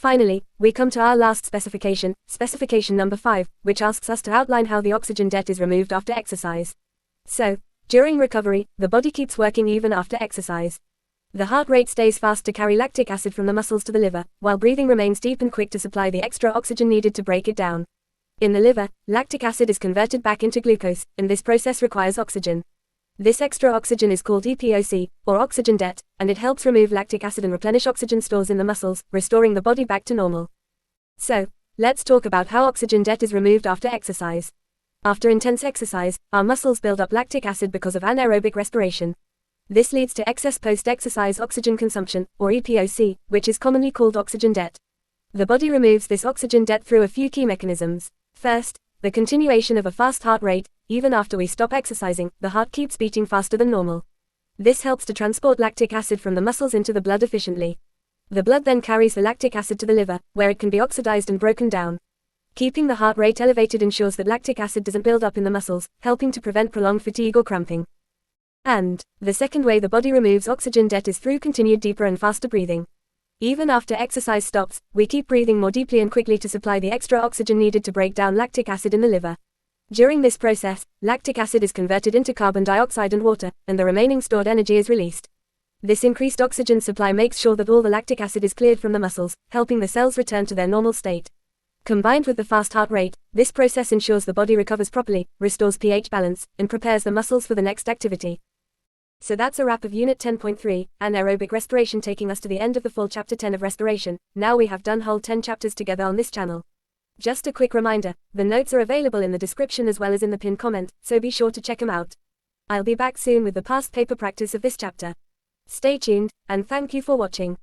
Finally, we come to our last specification, specification number 5, which asks us to outline how the oxygen debt is removed after exercise. So, during recovery, the body keeps working even after exercise. The heart rate stays fast to carry lactic acid from the muscles to the liver, while breathing remains deep and quick to supply the extra oxygen needed to break it down. In the liver, lactic acid is converted back into glucose, and this process requires oxygen. This extra oxygen is called EPOC, or oxygen debt, and it helps remove lactic acid and replenish oxygen stores in the muscles, restoring the body back to normal. So, let's talk about how oxygen debt is removed after exercise. After intense exercise, our muscles build up lactic acid because of anaerobic respiration. This leads to excess post-exercise oxygen consumption, or EPOC, which is commonly called oxygen debt. The body removes this oxygen debt through a few key mechanisms. First, the continuation of a fast heart rate. Even after we stop exercising, the heart keeps beating faster than normal. This helps to transport lactic acid from the muscles into the blood efficiently. The blood then carries the lactic acid to the liver, where it can be oxidized and broken down. Keeping the heart rate elevated ensures that lactic acid doesn't build up in the muscles, helping to prevent prolonged fatigue or cramping. And the second way the body removes oxygen debt is through continued deeper and faster breathing. Even after exercise stops, we keep breathing more deeply and quickly to supply the extra oxygen needed to break down lactic acid in the liver. During this process, lactic acid is converted into carbon dioxide and water, and the remaining stored energy is released. This increased oxygen supply makes sure that all the lactic acid is cleared from the muscles, helping the cells return to their normal state. Combined with the fast heart rate, this process ensures the body recovers properly, restores pH balance, and prepares the muscles for the next activity. So that's a wrap of Unit 10.3, Anaerobic Respiration, taking us to the end of the full Chapter 10 of Respiration. Now we have done whole 10 chapters together on this channel. Just a quick reminder, the notes are available in the description as well as in the pinned comment, so be sure to check them out. I'll be back soon with the past paper practice of this chapter. Stay tuned, and thank you for watching.